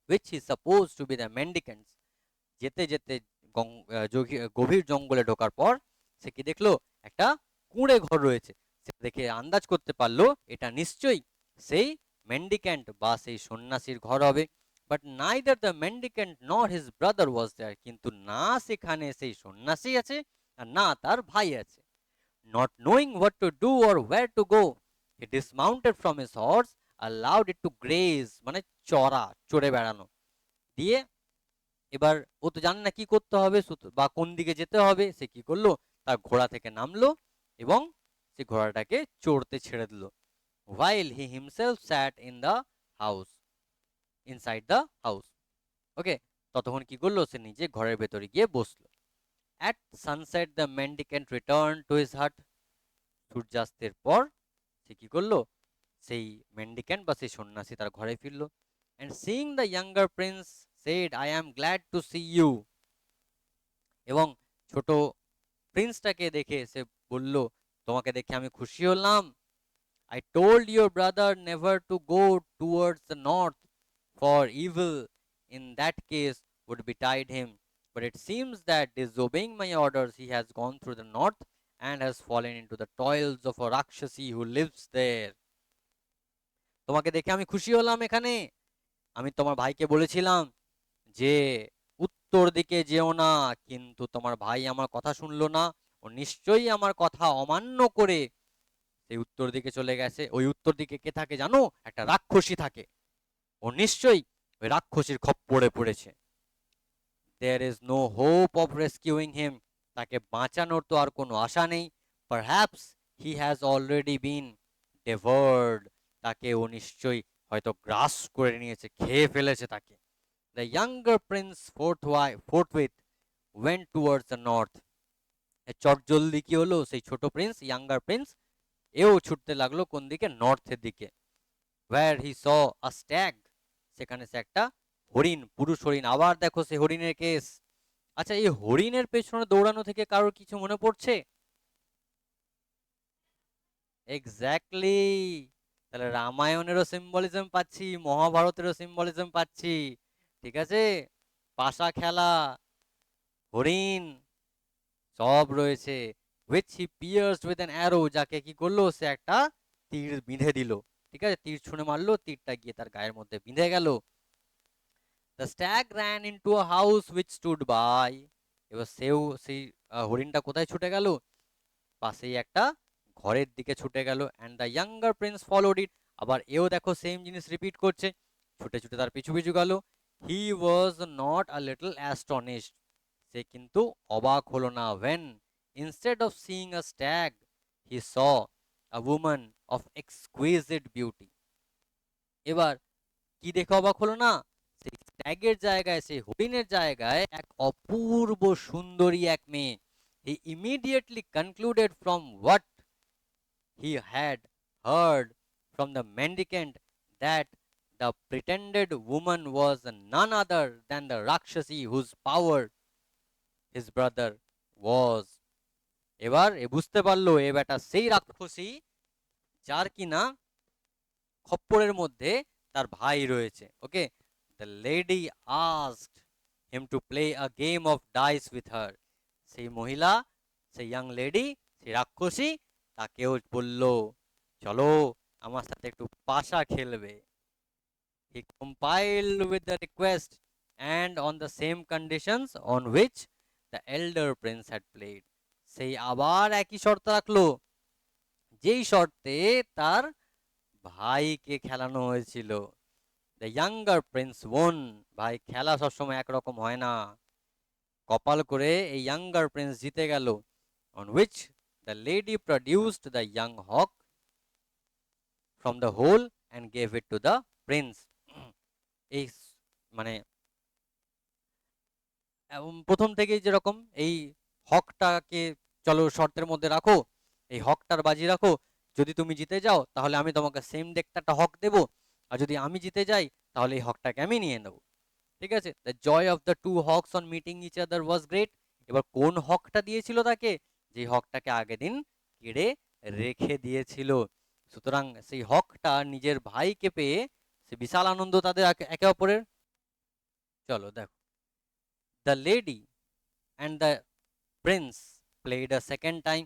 which he supposed to be the mendicants. যেতে যেতে গভীর জঙ্গলে ঢোকার পর সে কি দেখলো, একটা কুঁড়ে ঘর রয়েছে। সে দেখে আন্দাজ করতে পারলো এটা নিশ্চয়ই সেই মেন্ডিক্যান্ট বা সেই সন্ন্যাসীর ঘর হবে। বাট নাইদার দ্য মেন্ডিক্যান্ট নর হিজ ব্রাদার ওয়াজ দেয়ার, কিন্তু না সেখানে সেই সন্ন্যাসী আছে আর না তার ভাই আছে। Not knowing what to do or where to go, he dismounted from his horse, allowed it to graze, মানে চড়ে বেড়ানো দিয়ে, এবার ও তো জানে না কি করতে হবে বা কোন দিকে যেতে হবে, সে কি করলো, তার ঘোড়া থেকে নামলো এবং সে ঘোড়াটাকে চড়তে ছেড়ে দিল। while he himself sat in the house, inside the house, ওকে, ততক্ষণ কি করলো, সে নিজে ঘরের ভেতরে গিয়ে বসলো। at sunset the mendicant returned to his hut, সূর্যাস্তের পর সে কি করলো, সেই মেন্ডিক্যান্ট বা সেই সন্ন্যাসী তার ঘরে ফিরলো। and seeing the younger prince said, I am glad to see you, এবং ছোট প্রিন্সটাকে দেখে সে বলল, তোমাকে দেখে আমি খুশি হলাম। I told your brother never to go towards the north, for evil in that case would betide him, but it seems that disobeying my orders he has gone through the north and has fallen into the toils of a rakshasi who lives there. তোমাকে দেখে আমি খুশি হলাম এখানে। আমি তোমার ভাইকে বলেছিলাম যে উত্তর দিকে যেও না, কিন্তু তোমার ভাই আমার কথা শুনলো না, ও নিশ্চয়ই আমার কথা অমান্য করে সেই উত্তর দিকে চলে গেছে। ওই উত্তর দিকে কে থাকে জানো, একটা রাক্ষসী থাকে, ও নিশ্চয়ই ওই রাক্ষসীর খপ্পরে পড়েছে। There is no hope of rescuing him, তাকে বাঁচানোর তো আর কোনো আশা নেই। Perhaps he has already been devoured, তাকে ও নিশ্চয়ই হয়তো গ্রাস করে নিয়েছে, খেয়ে ফেলেছে তাকে। The younger prince forthwith went towards the north. চটজলদি কি হলো, সেই ছোট প্রিন্স, ইয়াঙ্গার প্রিন্স, এও ছুটতে লাগলো কোন দিকে, নর্থের দিকে। where he saw a stag, সেখানে সে একটা হরিণ, পুরুষ হরিণ, আবার দেখো সে হরিণের কেস। আচ্ছা, এই হরিণের পেছনে দৌড়ানো থেকে কারোর কিছু মনে পড়ছে? এক্স্যাক্টলি, তাহলে রামায়ণেরও সিম্বলিজম পাচ্ছি, মহাভারতেরও সিম্বলিজম পাচ্ছি। ঠিক আছে, পাশা খেলা, হরিণ, সব রয়েছে। which he pierced with an arrow, যাকে কি করলো, সে একটা তীর বিঁধে দিল। ঠিক আছে, তীর ছুঁড়ে মারলো, তীরটা গিয়ে তার গায়ের মধ্যে বিঁধে গেল। the stag ran into a house which stood by, এবার সেও সেই হরিণটা কোথায় ছুটে গেল, পাশেই একটা ঘরের দিকে ছুটে গেল। and the younger prince followed it, আবার এও দেখো সেম জিনিস রিপিট করছে, ছুটে ছুটে তার পিছু পিছু গেল। he was not a little astonished, সে কিন্তু অবাক হলো না, when instead of seeing a stag he saw a woman of exquisite beauty, এবার কি দেখে অবাক হলো না, সেই স্ট্যাগের জায়গায়, সেই হরিণের জায়গায় এক অপূর্ব সুন্দরী এক মেয়ে। he immediately concluded from what he had heard from the mendicant that the pretended woman was none other than the rakshasi whose power his brother was. এবার এ বুঝতে পারলো এ বেটা সেই রাক্ষসী যার কিনা খপ্পরের মধ্যে তার ভাই রয়েছে। Okay, the lady asked him to play a game of dice with her, সেই মহিলা, সেই ইয়াং লেডি, সেই রাক্ষসী তাকেও বলল, চলো আমার সাথে একটু পাশা খেলবে। He complied with the request and on the same conditions on which the elder prince had played, সেই আবার একই শর্ত রাখলো, যেই শর্তে তার ভাইকে খেলানো হয়েছিল। দ্য ইয়াঙ্গার প্রিন্স ওন, ভাই খেলা সবসময় একরকম হয় না, কপাল করে এই ইয়াঙ্গার প্রিন্স জিতে গেল। On which the lady produced the young hawk from the hole and gave it to the prince. এই মানে প্রথম থেকেই যেরকম এই হকটাকে, চলো শর্তের মধ্যে রাখো, এই হকটার বাজি রাখো, যদি তুমি জিতে যাও তাহলে আমি তোমাকে সেম দেখতে একটা হক দেবো, আর যদি আমি জিতে যাই তাহলে এই হকটাকে আমি নিয়ে নেবো। ঠিক আছে, the joy of the two hawks on meeting each other was great. এবার কোন হকটা দিয়েছিল তাকে? যে হকটাকে আগের দিন কেড়ে রেখে দিয়েছিল। সুতরাং সেই হকটা নিজের ভাইকে পেয়ে সে বিশাল আনন্দ তাদের একে অপরের। চলো দেখো, the lady and the Prince played a second time.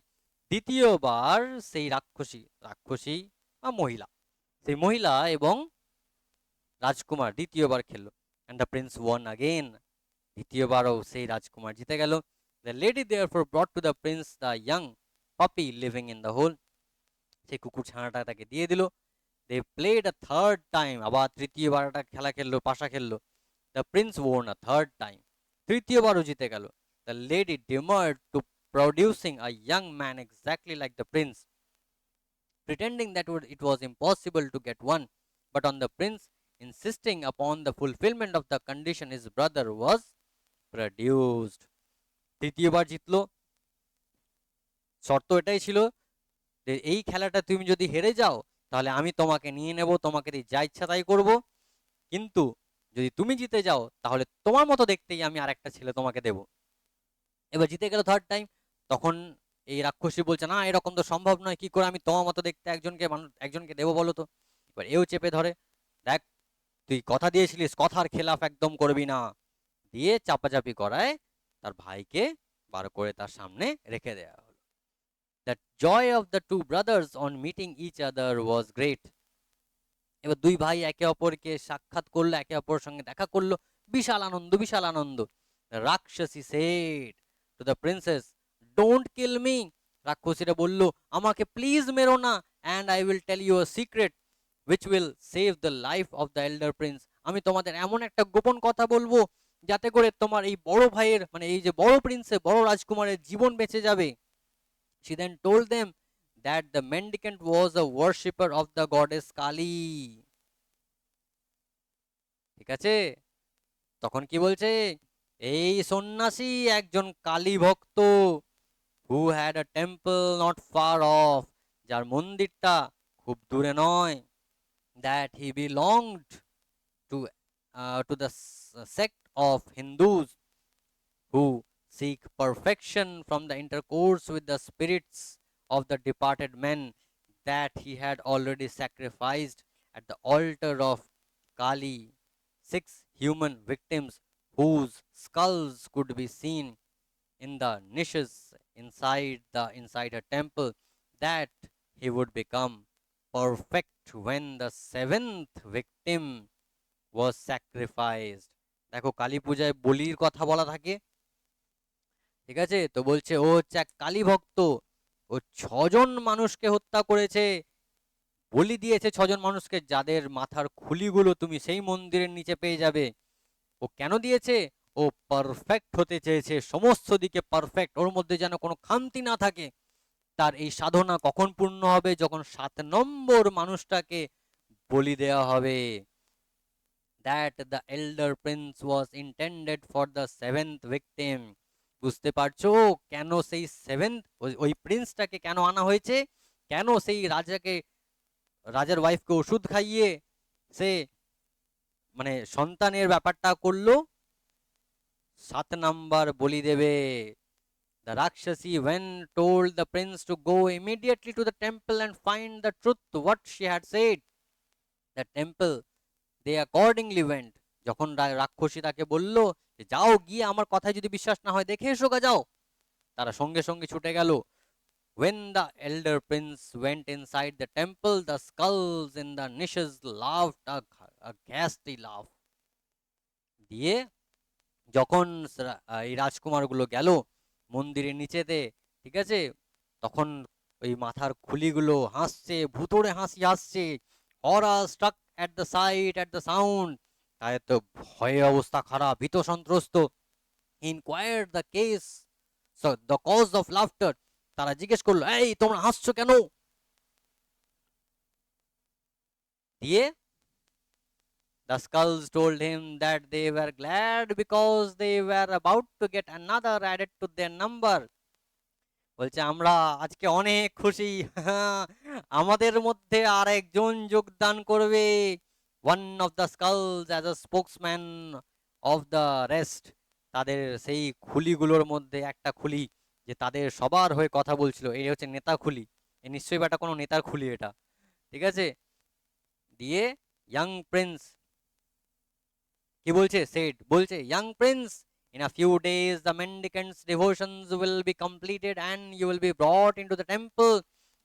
দ্বিতীয়বার সেই রাক্ষসী বা মহিলা, সেই মহিলা এবং রাজকুমার দ্বিতীয়বার খেললো। And the prince won again. দ্বিতীয়বারও সেই রাজকুমার জিতে গেল। The lady therefore brought to the prince the young puppy living in the hole. সেই কুকুর ছানাটা তাকে দিয়ে দিল। They played a third time, আবার তৃতীয়বার একটা খেলা খেললো, পাশা খেললো। The prince won a third time, তৃতীয়বারও জিতে গেল। The lady demurred to producing a young man exactly like the prince, pretending that it was impossible to get one. But on the prince insisting upon the fulfillment of the condition, his brother was produced. তৃতীয়বার জিতলো। শর্ত এটাই ছিল যে এই খেলাটা তুমি যদি হেরে যাও তাহলে আমি তোমাকে নিয়ে নেব, তোমাকে দিয়ে যা ইচ্ছা তাই করব। কিন্তু যদি তুমি জিতে যাও তাহলে তোমার মতো দেখতেই আমি আরেকটা ছেলে তোমাকে দেব। এবার জিতে গেল থার্ড টাইম। তখন এই রাক্ষসী বলছে, না এরকম তো সম্ভব নয়, কি করে আমি তোমার মতো দেখতে একজনকে দেবো বলো তো। এবার এও চেপে ধরে, দেখ তুই কথা দিয়েছিলিস, কথার খেলাফ একদম করবি না, দিয়ে চাপাচাপি করায় তার ভাইকে বার করে তার সামনে রেখে দেয়া হলো। The joy of the two brothers on meeting each other was great. এবার দুই ভাই একে অপরকে সাক্ষাৎ করলো, একে অপরের সঙ্গে দেখা করলো, বিশাল আনন্দ, বিশাল আনন্দ। Rakshasi said to the princess, don't kill me. রাক্ষসীরা বলল, আমাকে প্লিজ মেরো না, and I will tell you a secret which will save the life of the elder prince. আমি তোমাদের এমন একটা গোপন কথা বলবো যাতে করে তোমার এই বড় ভাইয়ের, মানে এই যে বড় প্রিন্সের, বড় রাজকুমারের জীবন বেঁচে যাবে। She then told them that the mendicant was a worshipper of the goddess Kali. ঠিক আছে, তখন কি বলছে, এই সন্ন্যাসী একজন কালী ভক্ত, who had a temple not far off, যার মন্দিরটা খুব দূরে নয়, that he belonged to to the sect of Hindus who seek perfection from the intercourse with the spirits of the departed men, that he had already sacrificed at the altar of Kali 6 human victims whose skulls could be seen in the niches inside her temple, that he would become perfect when the seventh victim was sacrificed. দেখো, কালী পূজায় বলির কথা বলা থাকে, ঠিক আছে, তো বলছে ও হচ্ছে এক কালী ভক্ত, ও 6জন মানুষকে হত্যা করেছে, বলি দিয়েছে 6জন মানুষকে, যাদের মাথার খুলিগুলো তুমি সেই মন্দিরের নিচে পেয়ে যাবে। ও কেন দিয়েছে? ও পারফেক্ট হতে চেয়েছে, সমস্ত দিকে পারফেক্ট, ওর মধ্যে যেন কোনো খামতি না থাকে। তার এই সাধনা কখন পূর্ণ হবে? যখন 7 নম্বর মানুষটাকে বলি দেওয়া হবে। that the elder prince was intended for the seventh victim. বুঝতে পারছো কেন সেই সেভেন্থ, ওই প্রিন্সটাকে কেন আনা হয়েছে? কেন সেই রাজার ওয়াইফকে ওষুধ খাইয়ে সে মানে সন্তানের ব্যাপারটা করলো? 7 নাম্বার বলি দেবে। The Rakshasi when told the prince to go immediately to the temple and find the truth what she had said. The temple they accordingly went. যখন রাক্ষসী তাকে বলল যে যাও, গিয়ে আমার কথায় যদি বিশ্বাস না হয় দেখে এসো গা, যাও, তারা সঙ্গে সঙ্গে ছুটে গেল। When the elder prince went inside the temple, the skulls in the niches laughed a ghastly laugh. দিয়ে যখন এই রাজকুমারগুলো গেল মন্দিরের নিচেতে, ঠিক আছে, তখন ওই মাথার খুলিগুলো হাসছে, ভুতুড়ে হাসি হাসছে। Horror struck at the sight at the sound, তাই তো ভয়ে অবস্থা খারাপ, ভীত সন্ত্রস্ত। Inquired the case, the cause of laughter, তারা জিজ্ঞেস করলো, এই তোমরা হাসছো কেন? দিয়ে the skulls told him that they were glad because they were about to get another added to their number. বলছে আমরা আজকে অনেক খুশি। আমাদের মধ্যে আর একজন যোগদান করবে, one of the skulls as a spokesman of the rest. তাদের সেই খুলিগুলোর মধ্যে একটা খুলি যে তাদের সবার হয়ে কথা বলছিল, এই হচ্ছে নেতা খুলি। এ নিশ্চয়ই এটা কোনো নেতার খুলি এটা, ঠিক আছে। দিয়ে ইয়াং প্রিন্স কি বলছে, সেড বলছে, young Prince, in a few days the mendicants devotions will be completed and you will be brought into the temple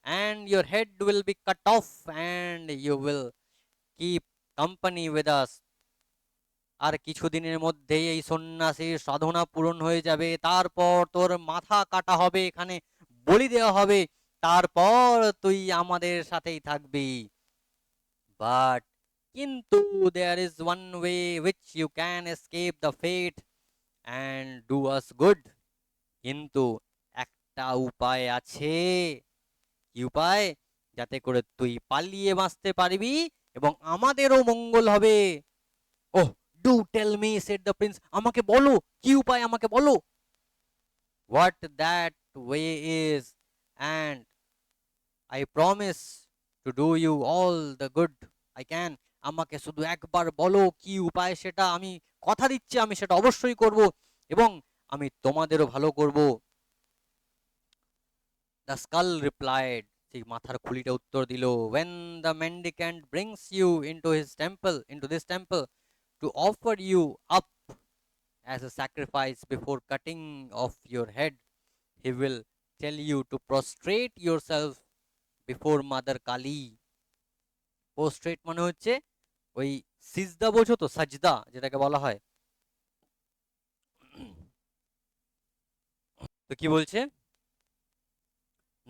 and your head will be cut off and you will keep company with us। আর কিছুদিনের মধ্যেই এই সন্ন্যাসীর সাধনা পূরণ হয়ে যাবে, তারপর তোর মাথা কাটা হবে, এখানে বলি দেওয়া হবে, তারপর তুই আমাদের সাথেই থাকবি। বাট কিন্তু there is one way which you can escape the fate and do us good। কিন্তু একটা উপায় আছে। কি উপায়? যাতে করে তুই পালিয়ে বাঁচতে পারবি এবং আমাদেরও মঙ্গল হবে। Oh, do tell me, said the prince, আমাকে বলো কি উপায়, আমাকে বলো। What that way is, and I promise to do you all the good I can. আমাকে শুধু একবার বলো কি উপায় সেটা, আমি কথা দিচ্ছি আমি সেটা অবশ্যই করব এবং আমি তোমাদেরও ভালো করব। দ্য স্কাল রিপ্লাইড, সেই মাথার খুলিটা উত্তর দিল, when the mendicant brings you into his temple, into this temple, to offer you up as a sacrifice before cutting off your head, he will tell you to prostrate yourself before mother Kali। Prostrate মানে হচ্ছে ওই সিজদা, বোঝো তো, সাজদা যেটাকে বলা হয়। তো কি বলছে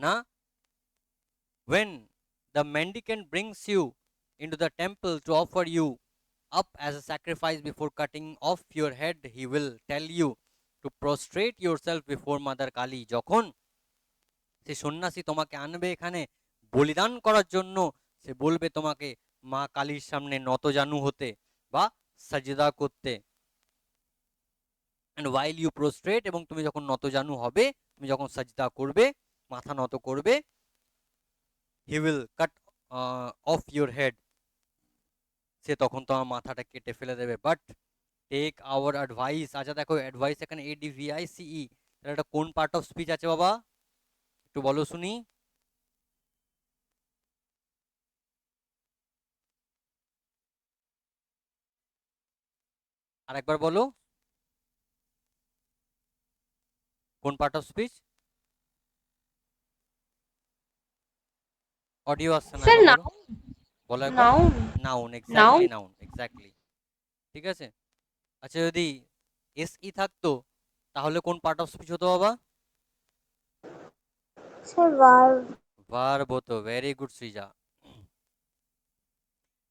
না, when the mendicant brings you into the temple to offer you up as a sacrifice before cutting off your head, he will tell you to prostrate yourself before mother Kali। যখন সে সন্ন্যাসী তোমাকে আনবে এখানে বলিদান করার জন্য, সে বলবে তোমাকে মা কালীর সামনে নতজানু হতে বা সাজদা করতে। and while you prostrate, এবং তুমি যখন নতজানু হবে, তুমি যখন সাজদা করবে, মাথা নত করবে, he will cut off your head, সে তখন তোমার মাথাটা কেটে ফেলে দেবে। বাট টেক আওয়ার অ্যাডভাইস, আচ্ছা দেখো অ্যাডভাইস এখানে ADVICE, তাহলে এটা কোন পার্ট অফ স্পিচ আছে বাবা, একটু বলো শুনি। আরেকবার বলো, কোন পার্ট অফ স্পিচ? অডিও আসছে না,
স্যার
একবার বলো,
নাউন।
বলো একবার।
Noun.
Noun,
noun.
Exactly noun, exactly, ঠিক আছে। আচ্ছা যদি SE থাকতো তাহলে কোন পার্ট অফ স্পিচ হতো বাবা?
Sir verb.
ভার্ব হতো, ভেরি গুড সৃজা।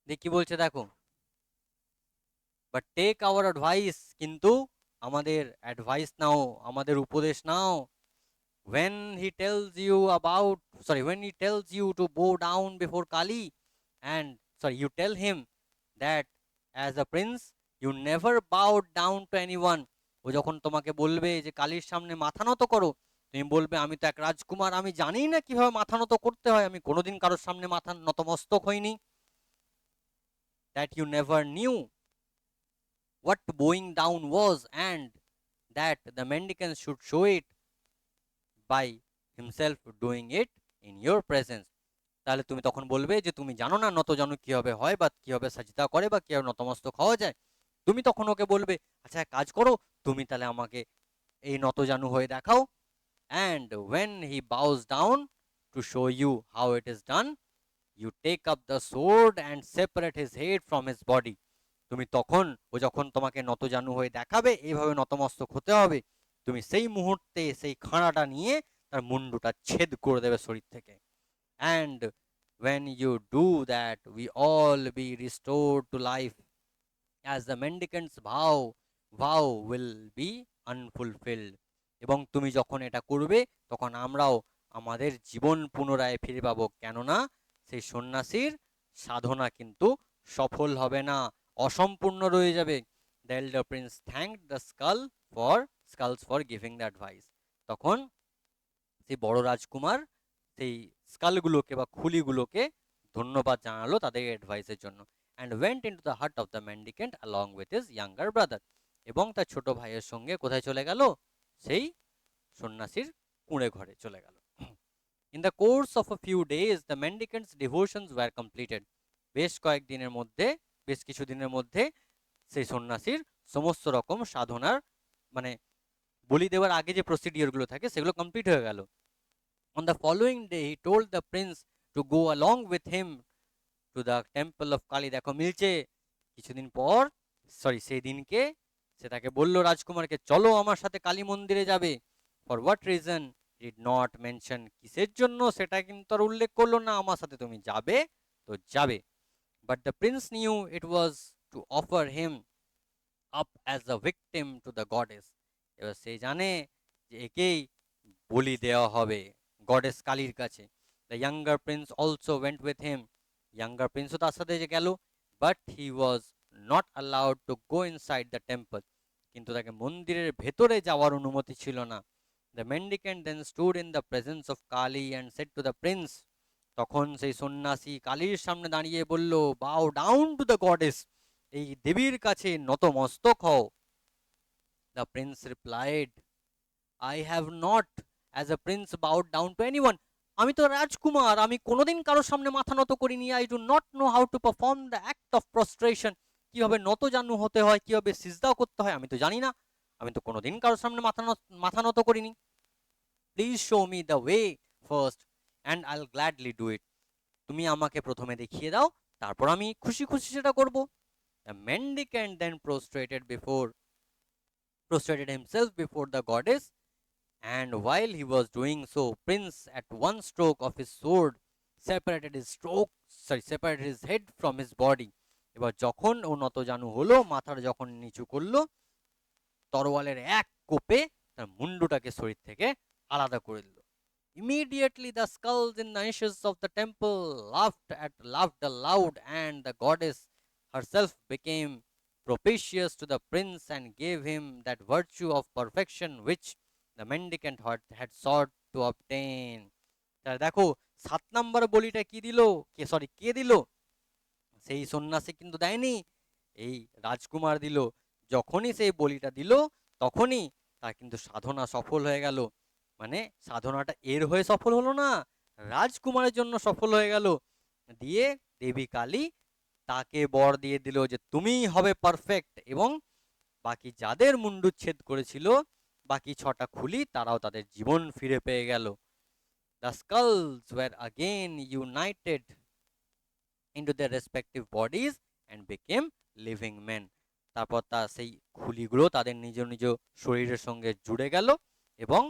দেখ কি বলছে দেখো, বাট টেক আওয়ার অ্যাডভাইস, কিন্তু আমাদের অ্যাডভাইস নাও, আমাদের উপদেশ নাও। when he tells you about, sorry, when he tells you to bow down before Kali, and sorry, you tell him that as a prince you never bowed down to anyone। ও যখন তোমাকে বলবে যে কালীর সামনে মাথা নত করো, তুমি বলবে আমি তো এক রাজকুমার, আমি জানি না কিভাবে মাথা নত করতে হয়, আমি কোনোদিন কারোর সামনে মাথা নতমস্তক হইনি। that you never knew what bowing down was, and that the mendicant should show it by himself doing it in your presence। তাহলে তুমি তখন বলবে যে তুমি জানো না নতজানু কিভাবে হয় বা কিভাবে সাজদা করে বা কিভাবে নতমস্তক হওয়া যায়। তুমি তখন ওকে বলবে আচ্ছা এক কাজ করো, তুমি তাহলে আমাকে এই নতজানু হয়ে দেখাও। and when he bows down to show you how it is done, you take up the sword and separate his head from his body। তুমি তখন, ও যখন তোমাকে নতজানু হয়ে দেখাবে এইভাবে নতমস্তক হতে হবে, তুমি সেই মুহূর্তে সেই খাঁড়াটা নিয়ে তার মুন্ডুটা ছেদ করে দেবে শরীর থেকে। and when you do that we all be restored to life as the mendicants vow will be unfulfilled। এবং তুমি যখন এটা করবে তখন আমরাও আমাদের জীবন পুনরায় ফিরে পাবো, কেননা সেই সন্ন্যাসীর সাধনা কিন্তু সফল হবে না, অসম্পূর্ণ রয়ে যাবে। The এল্ডার Prince thanked the skulls for giving the advice। তখন সেই বড় রাজকুমার সেই স্কালগুলোকে বা খুলিগুলোকে ধন্যবাদ জানালো তাদের অ্যাডভাইসের জন্য, and went into the hut of the mendicant along with his younger brother. এবং তার ছোট ভাইয়ের সঙ্গে কোথায় চলে গেল? সেই সন্ন্যাসীর কুঁড়ে ঘরে চলে গেল। In the course of a few days the mendicant's devotions were completed. বেশ কয়েকদিনের মধ্যে, বেশ কিছুদিনের মধ্যে সেই সন্ন্যাসীর সমস্ত রকম সাধনার মানে বলি দেওয়ার আগে যে প্রসিডিওরগুলো থাকে সেগুলো কমপ্লিট হয়ে গেল। On the following day, he told the prince to go along with him to the temple of Kali. দেখো মিলছে, কিছুদিন পর, সরি সেই দিনকে সে তাকে বলল রাজকুমারকে, চলো আমার সাথে কালী মন্দিরে যাবে। For what reason did not mention, কিসের জন্য সেটা কিন্তু আর উল্লেখ করলো না, আমার সাথে তুমি যাবে তো যাবে। But the Prince knew it was to offer him up as a victim to the goddess. এবার সে জানে যে একেই বলি দেওয়া হবে গডেস কালীর কাছে। The younger prince also went with him, younger প্রিন্সও তার সাথে যে গেল। But he was not allowed to go inside the temple, কিন্তু তাকে মন্দিরের ভেতরে যাওয়ার অনুমতি ছিল না। The mendicant then stood in the presence of Kali and said to the prince, তখন সেই সন্ন্যাসী কালীর সামনে দাঁড়িয়ে বলল, bow down to the goddess, এই দেবীর কাছে নতমস্তক হও। The prince replied, I have not, as a prince, bowed down to anyone. আমি তো রাজকুমার, আমি কোনোদিন কারোর সামনে মাথা নত করিনি। I do not know how to perform the act of prostration. কিভাবে নতজানু হতে হয়, কিভাবে সিজদাও করতে হয় আমি তো জানি না, আমি তো কোনোদিন কারোর সামনে মাথা নত করিনি। Please show me the way first and আইল গ্ল্যাডলি ডু ইট। তুমি আমাকে প্রথমে দেখিয়ে দাও, তারপর আমি খুশি খুশি সেটা করব। The mendicant then prostrated himself before the goddess, and while he was doing so, Prince at one stroke of his sword separated his head from his body. এবার যখন ও নতজানু হলো, মাথার যখন নিচু করলো, তরোয়ালের এক কোপে তার মুন্ডুটাকে শরীর থেকে আলাদা করে দিল। Immediately the skulls in the niches of the temple laughed aloud, and the goddess herself became propitious to the prince and gave him that virtue of perfection which the mendicant had sought to obtain. তাহলে দেখো 7 নম্বর বলিটা কি দিল, কে দিল? সেই সন্ন্যাসী কিন্তু দেয়নি, এই রাজকুমার দিল। যখনই সেই বলিটা দিল তখনই তার কিন্তু সাধনা সফল হয়ে গেল। মানে সাধনাটা এর হয়ে সফল হলো না, রাজকুমারের জন্য সফল হয়ে গেল। দিয়ে দেবী কালী তাকে বর দিয়ে দিল যে তুমিই হবে পারফেক্ট, এবং বাকি যাদের মুন্ডুচ্ছেদ করেছিল বাকি 6টা খুলি তারাও তাদের জীবন ফিরে পেয়ে গেল। The skulls were again united into their respective bodies and became living men. তারপর তার সেই খুলিগুলো তাদের নিজ নিজ শরীরের সঙ্গে জুড়ে গেল এবং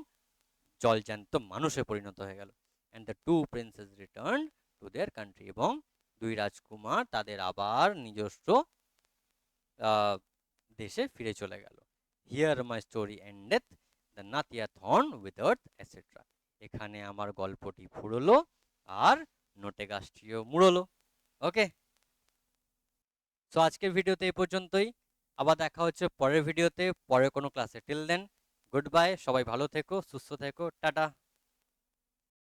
জলজ্যান্ত মানুষে পরিণত হয়ে গেল। and the two princes returned to their country, এবং দুই রাজকুমার তাদের আবার নিজস্ব দেশে ফিরে চলে গেল। Here my story endeth, the natia thorn withered, etc. এখানে আমার গল্পটি ফুরলো আর নোটে গাছটিও মুড়লো। ওকে, সো আজকের ভিডিওতে এই পর্যন্তই। আবার দেখা হচ্ছে পরের ভিডিওতে, পরের কোনো ক্লাসে। টিল দেন, গুড বাই, সবাই ভালো থেকো, সুস্থ থেকো, টাটা।